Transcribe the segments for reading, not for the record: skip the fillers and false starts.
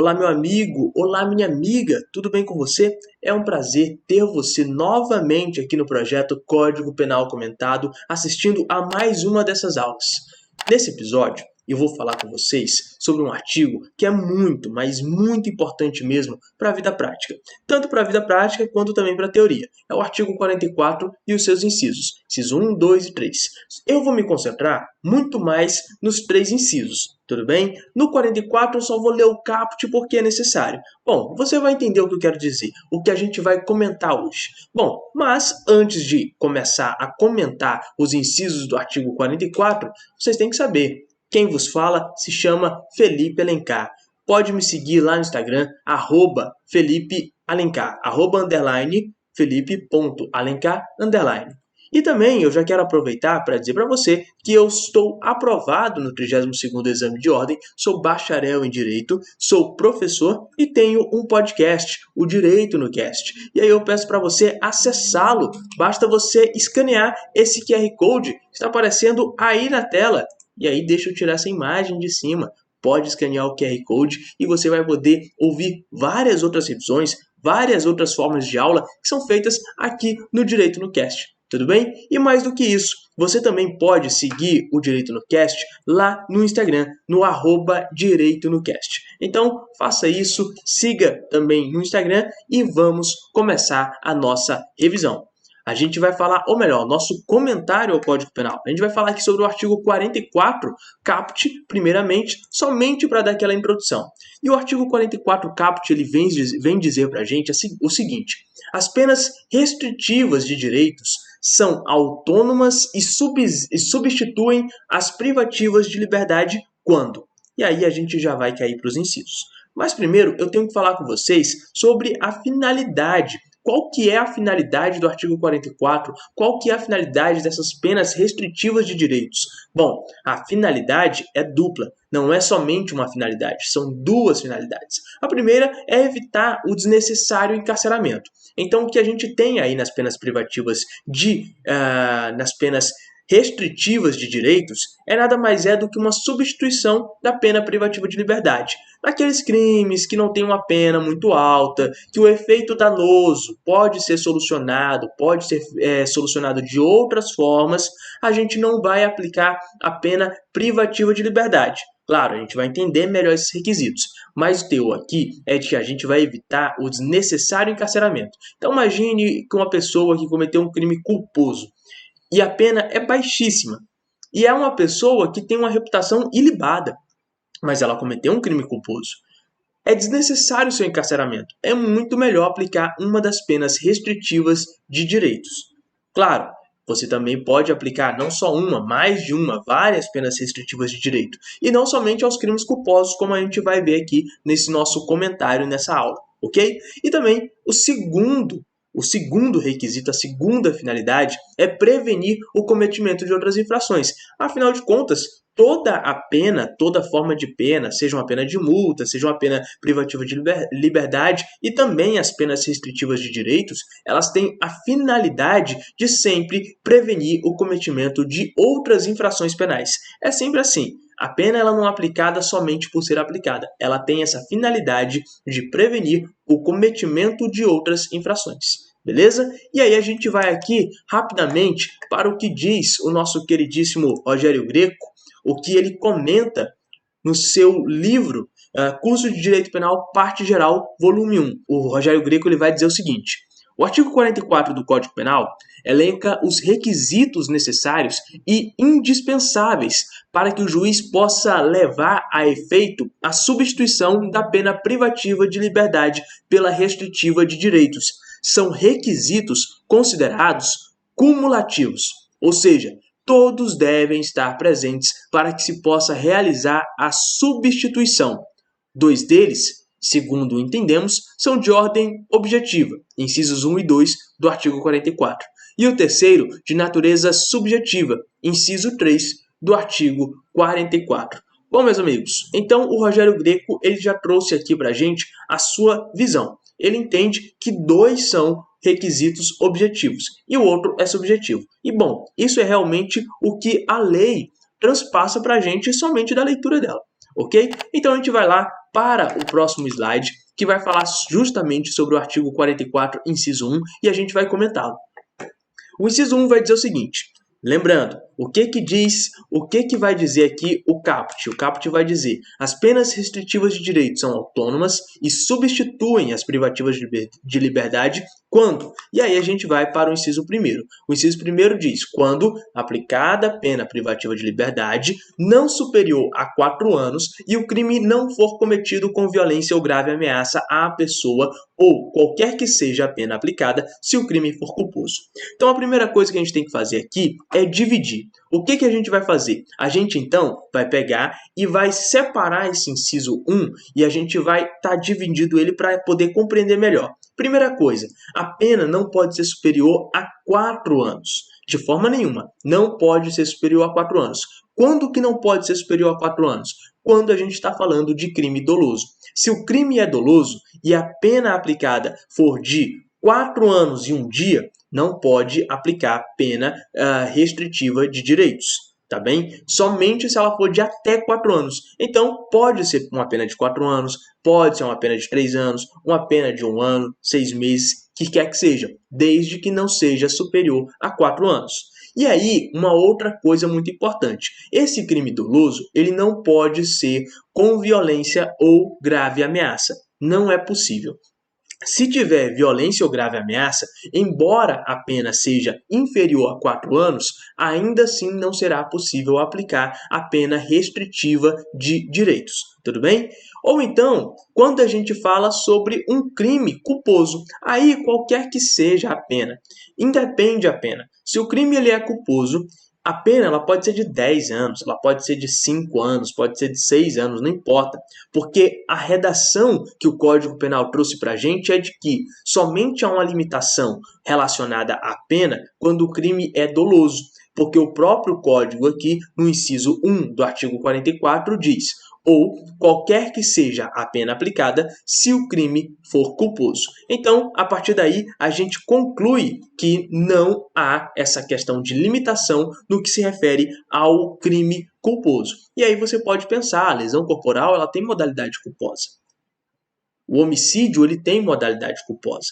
Olá, meu amigo, olá, minha amiga, tudo bem com você? É um prazer ter você novamente aqui no projeto Código Penal Comentado, assistindo a mais uma dessas aulas. Nesse episódio, eu vou falar com vocês sobre um artigo que é muito, mas muito importante mesmo para a vida prática. Tanto para a vida prática quanto também para a teoria. É o artigo 44 e os seus incisos. Inciso 1, 2 e 3. Eu vou me concentrar muito mais nos 3 incisos, tudo bem? No 44 eu só vou ler o caput porque é necessário. Bom, você vai entender o que eu quero dizer, o que a gente vai comentar hoje. Bom, mas antes de começar a comentar os incisos do artigo 44, vocês têm que saber. Quem vos fala se chama Felipe Alencar. Pode me seguir lá no Instagram, @Felipe Alencar, @Felipe.alencar_. E também eu já quero aproveitar para dizer para você que eu estou aprovado no 32º exame de ordem, sou bacharel em Direito, sou professor e tenho um podcast, o Direito no Cast. E aí eu peço para você acessá-lo, basta você escanear esse QR Code que está aparecendo aí na tela. E aí deixa eu tirar essa imagem de cima. Pode escanear o QR Code e você vai poder ouvir várias outras revisões, várias outras formas de aula que são feitas aqui no Direito no Cast. Tudo bem? E mais do que isso, você também pode seguir o Direito no Cast lá no Instagram, no @Direito no Cast. Então, faça isso, siga também no Instagram e vamos começar a nossa revisão. A gente vai falar, ou melhor, nosso comentário ao Código Penal. A gente vai falar aqui sobre o artigo 44, caput, primeiramente, somente para dar aquela introdução. E o artigo 44, caput, ele vem dizer para a gente o seguinte: as penas restritivas de direitos são autônomas e substituem as privativas de liberdade quando? E aí a gente já vai cair para os incisos. Mas primeiro eu tenho que falar com vocês sobre a finalidade. Qual que é a finalidade do artigo 44? Qual que é a finalidade dessas penas restritivas de direitos? Bom, a finalidade é dupla, não é somente uma finalidade, são duas finalidades. A primeira é evitar o desnecessário encarceramento. Então, o que a gente tem aí nas penas privativas nas penas restritivas de direitos é nada mais do que uma substituição da pena privativa de liberdade. Naqueles crimes que não têm uma pena muito alta, que o efeito danoso pode ser solucionado, solucionado de outras formas, a gente não vai aplicar a pena privativa de liberdade. Claro, a gente vai entender melhor esses requisitos, mas o teu aqui é de que a gente vai evitar o desnecessário encarceramento. Então imagine que uma pessoa que cometeu um crime culposo e a pena é baixíssima, e é uma pessoa que tem uma reputação ilibada, mas ela cometeu um crime culposo. É desnecessário o seu encarceramento. É muito melhor aplicar uma das penas restritivas de direitos. Claro, você também pode aplicar não só uma, mais de uma, várias penas restritivas de direito. E não somente aos crimes culposos, como a gente vai ver aqui nesse nosso comentário, nessa aula, ok? E também o segundo requisito, a segunda finalidade, é prevenir o cometimento de outras infrações. Afinal de contas, toda a pena, toda forma de pena, seja uma pena de multa, seja uma pena privativa de liberdade e também as penas restritivas de direitos, elas têm a finalidade de sempre prevenir o cometimento de outras infrações penais. É sempre assim. A pena ela não é aplicada somente por ser aplicada. Ela tem essa finalidade de prevenir o cometimento de outras infrações. Beleza? E aí a gente vai aqui rapidamente para o que diz o nosso queridíssimo Rogério Greco, o que ele comenta no seu livro Curso de Direito Penal, Parte Geral, volume 1. O Rogério Greco ele vai dizer o seguinte: o artigo 44 do Código Penal elenca os requisitos necessários e indispensáveis para que o juiz possa levar a efeito a substituição da pena privativa de liberdade pela restritiva de direitos. São requisitos considerados cumulativos, ou seja, todos devem estar presentes para que se possa realizar a substituição. 2 deles, segundo entendemos, são de ordem objetiva, incisos 1 e 2 do artigo 44. E o terceiro, de natureza subjetiva, inciso 3 do artigo 44. Bom, meus amigos, então o Rogério Greco ele já trouxe aqui para a gente a sua visão. Ele entende que 2 são requisitos objetivos e o outro é subjetivo. E bom, isso é realmente o que a lei transpassa para a gente somente da leitura dela. ok? Então a gente vai lá para o próximo slide, que vai falar justamente sobre o artigo 44, inciso 1, e a gente vai comentá-lo. O inciso 1 vai dizer o seguinte, lembrando, o que vai dizer aqui o caput? O caput vai dizer, as penas restritivas de direito são autônomas e substituem as privativas de liberdade quando? E aí a gente vai para o inciso 1º. O inciso 1º diz, quando aplicada a pena privativa de liberdade não superior a 4 anos e o crime não for cometido com violência ou grave ameaça à pessoa ou qualquer que seja a pena aplicada se o crime for culposo. Então a primeira coisa que a gente tem que fazer aqui é dividir. O que a gente vai fazer? A gente então vai pegar e vai separar esse inciso 1 e a gente vai estar dividindo ele para poder compreender melhor. Primeira coisa, a pena não pode ser superior a 4 anos. De forma nenhuma, não pode ser superior a 4 anos. Quando que não pode ser superior a 4 anos? Quando a gente está falando de crime doloso. Se o crime é doloso e a pena aplicada for de 4 anos e 1 dia, não pode aplicar pena restritiva de direitos, tá bem? Somente se ela for de até 4 anos. Então, pode ser uma pena de 4 anos, pode ser uma pena de 3 anos, uma pena de 1 ano, 6 meses, que quer que seja, desde que não seja superior a 4 anos. E aí, uma outra coisa muito importante. Esse crime doloso, ele não pode ser com violência ou grave ameaça. Não é possível. Se tiver violência ou grave ameaça, embora a pena seja inferior a 4 anos, ainda assim não será possível aplicar a pena restritiva de direitos. Tudo bem? Ou então, quando a gente fala sobre um crime culposo, aí qualquer que seja a pena, independe a pena. Se o crime ele é culposo, a pena ela pode ser de 10 anos, ela pode ser de 5 anos, pode ser de 6 anos, não importa. Porque a redação que o Código Penal trouxe para a gente é de que somente há uma limitação relacionada à pena quando o crime é doloso. Porque o próprio Código aqui, no inciso 1 do artigo 44, diz ou qualquer que seja a pena aplicada se o crime for culposo. Então, a partir daí, a gente conclui que não há essa questão de limitação no que se refere ao crime culposo. E aí você pode pensar, a lesão corporal ela tem modalidade culposa. O homicídio ele tem modalidade culposa.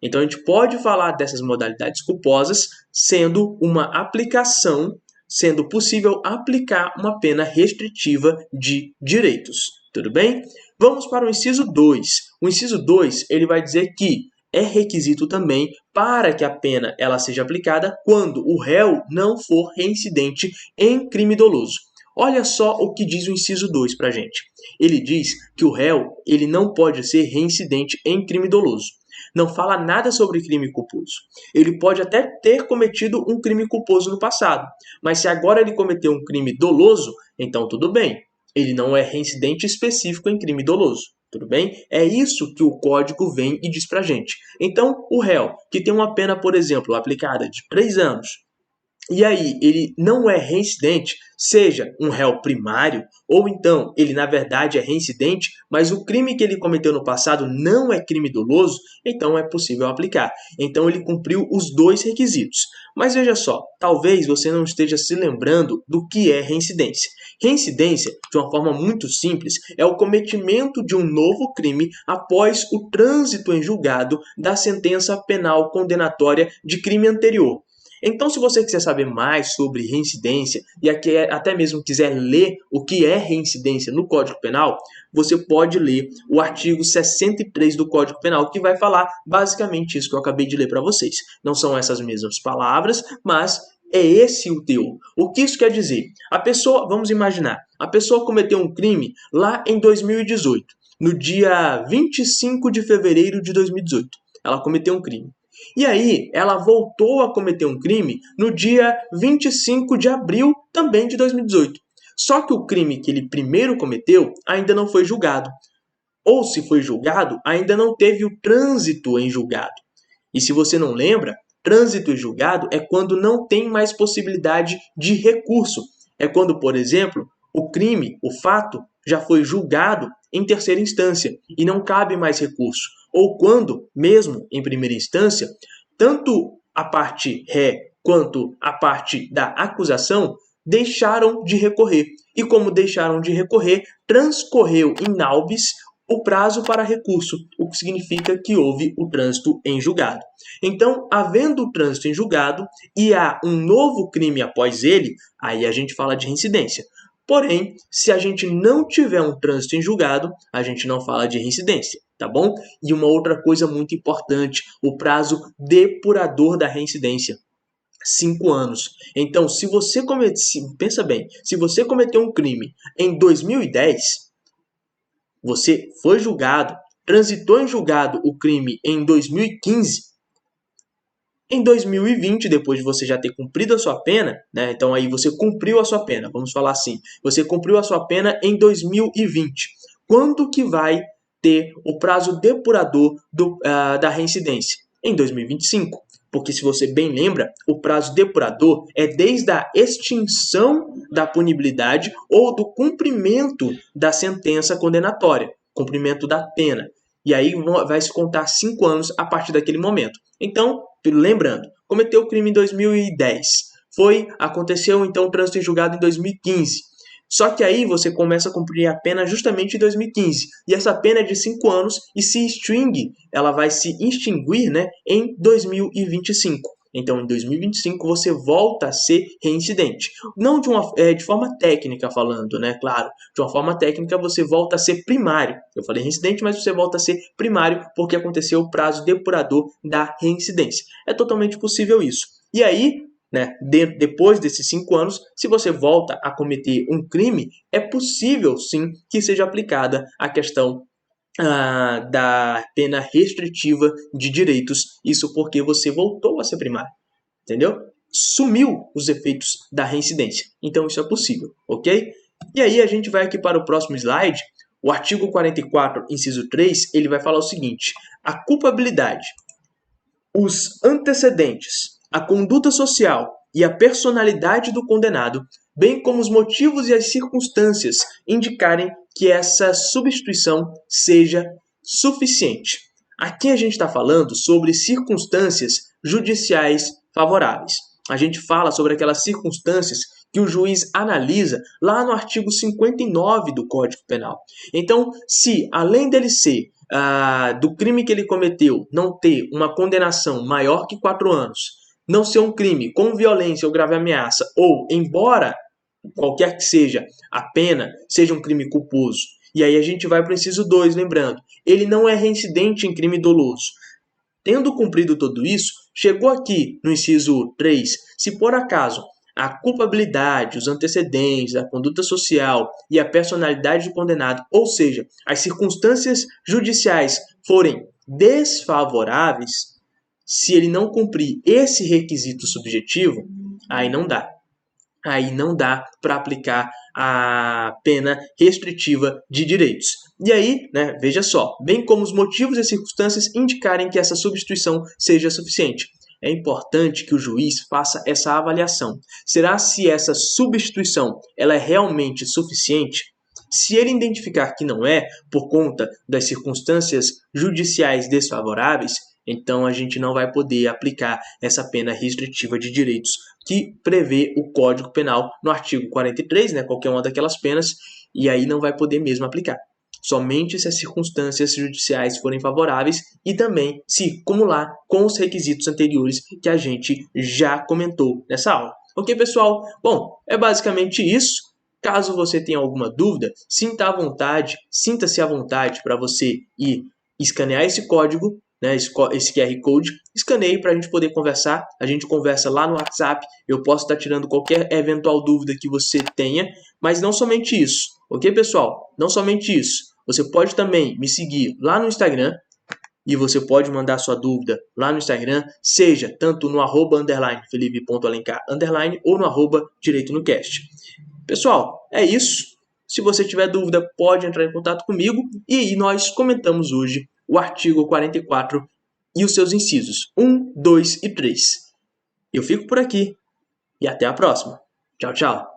Então, a gente pode falar dessas modalidades culposas sendo uma aplicação, sendo possível aplicar uma pena restritiva de direitos. Tudo bem? Vamos para o inciso 2. O inciso 2 ele vai dizer que é requisito também para que a pena ela seja aplicada quando o réu não for reincidente em crime doloso. Olha só o que diz o inciso 2 para a gente. Ele diz que o réu ele não pode ser reincidente em crime doloso. Não fala nada sobre crime culposo. Ele pode até ter cometido um crime culposo no passado, mas se agora ele cometeu um crime doloso, então tudo bem. Ele não é reincidente específico em crime doloso. Tudo bem? É isso que o código vem e diz pra gente. Então, o réu que tem uma pena, por exemplo, aplicada de 3 anos, e aí ele não é reincidente, seja um réu primário, ou então ele na verdade é reincidente, mas o crime que ele cometeu no passado não é crime doloso, então é possível aplicar. Então ele cumpriu os dois requisitos. Mas veja só, talvez você não esteja se lembrando do que é reincidência. Reincidência, de uma forma muito simples, é o cometimento de um novo crime após o trânsito em julgado da sentença penal condenatória de crime anterior. Então, se você quiser saber mais sobre reincidência e até mesmo quiser ler o que é reincidência no Código Penal, você pode ler o artigo 63 do Código Penal, que vai falar basicamente isso que eu acabei de ler para vocês. Não são essas mesmas palavras, mas é esse o teor. O que isso quer dizer? A pessoa, vamos imaginar, a pessoa cometeu um crime lá em 2018, no dia 25 de fevereiro de 2018. Ela cometeu um crime. E aí, ela voltou a cometer um crime no dia 25 de abril também de 2018. Só que o crime que ele primeiro cometeu ainda não foi julgado. Ou se foi julgado, ainda não teve o trânsito em julgado. E se você não lembra, trânsito em julgado é quando não tem mais possibilidade de recurso. É quando, por exemplo, o crime, o fato, já foi julgado em terceira instância e não cabe mais recurso. Ou quando, mesmo em primeira instância, tanto a parte ré quanto a parte da acusação deixaram de recorrer. E como deixaram de recorrer, transcorreu in naubis o prazo para recurso, o que significa que houve o trânsito em julgado. Então, havendo o trânsito em julgado e há um novo crime após ele, aí a gente fala de reincidência. Porém, se a gente não tiver um trânsito em julgado, a gente não fala de reincidência, tá bom? E uma outra coisa muito importante, o prazo depurador da reincidência. 5 anos. Então, se você pensa bem, se você cometeu um crime em 2010, você foi julgado, transitou em julgado o crime em 2015, em 2020, depois de você já ter cumprido a sua pena, né? Então aí você cumpriu a sua pena, vamos falar assim. Você cumpriu a sua pena em 2020. Quando que vai ter o prazo depurador da reincidência? Em 2025. Porque se você bem lembra, o prazo depurador é desde a extinção da punibilidade ou do cumprimento da sentença condenatória, cumprimento da pena. E aí vai se contar 5 anos a partir daquele momento. Então, lembrando, cometeu o crime em 2010. Aconteceu então o trânsito em julgado em 2015. Só que aí você começa a cumprir a pena justamente em 2015. E essa pena é de 5 anos e ela vai se extinguir, né, em 2025. Então, em 2025, você volta a ser reincidente. Não de forma técnica falando, né? Claro, de uma forma técnica você volta a ser primário. Eu falei reincidente, mas você volta a ser primário porque aconteceu o prazo depurador da reincidência. É totalmente possível isso. E aí, né, depois desses 5 anos, se você volta a cometer um crime, é possível sim que seja aplicada a questão da pena restritiva de direitos, isso porque você voltou a ser primário, entendeu? Sumiu os efeitos da reincidência, então isso é possível, ok? E aí a gente vai aqui para o próximo slide, o artigo 44, inciso 3, ele vai falar o seguinte, a culpabilidade, os antecedentes, a conduta social e a personalidade do condenado, bem como os motivos e as circunstâncias indicarem que essa substituição seja suficiente. Aqui a gente está falando sobre circunstâncias judiciais favoráveis. A gente fala sobre aquelas circunstâncias que o juiz analisa lá no artigo 59 do Código Penal. Então, se além dele ser do crime que ele cometeu não ter uma condenação maior que 4 anos, não ser um crime com violência ou grave ameaça, ou, embora qualquer que seja a pena, seja um crime culposo. E aí a gente vai para o inciso 2, lembrando, ele não é reincidente em crime doloso. Tendo cumprido tudo isso, chegou aqui no inciso 3, se por acaso a culpabilidade, os antecedentes, a conduta social e a personalidade do condenado, ou seja, as circunstâncias judiciais forem desfavoráveis, se ele não cumprir esse requisito subjetivo, aí não dá. Aí não dá para aplicar a pena restritiva de direitos. E aí, né, veja só, bem como os motivos e circunstâncias indicarem que essa substituição seja suficiente. É importante que o juiz faça essa avaliação. Será se essa substituição ela é realmente suficiente? Se ele identificar que não é, por conta das circunstâncias judiciais desfavoráveis, então a gente não vai poder aplicar essa pena restritiva de direitos que prevê o Código Penal no artigo 43, né, qualquer uma daquelas penas, e aí não vai poder mesmo aplicar. Somente se as circunstâncias judiciais forem favoráveis e também se cumular com os requisitos anteriores que a gente já comentou nessa aula. Ok, pessoal? Bom, é basicamente isso. Caso você tenha alguma dúvida, sinta-se à vontade para você ir escanear esse código, né, esse QR Code, escaneie para a gente poder conversar. A gente conversa lá no WhatsApp, eu posso estar tirando qualquer eventual dúvida que você tenha, mas não somente isso, ok, pessoal? Não somente isso. Você pode também me seguir lá no Instagram, e você pode mandar sua dúvida lá no Instagram, seja tanto no @Felipe.Alencar_ ou no @DireitoNoCast. Pessoal, é isso. Se você tiver dúvida, pode entrar em contato comigo e aí nós comentamos hoje o artigo 44 e os seus incisos 1, 2 e 3. Eu fico por aqui e até a próxima. Tchau, tchau.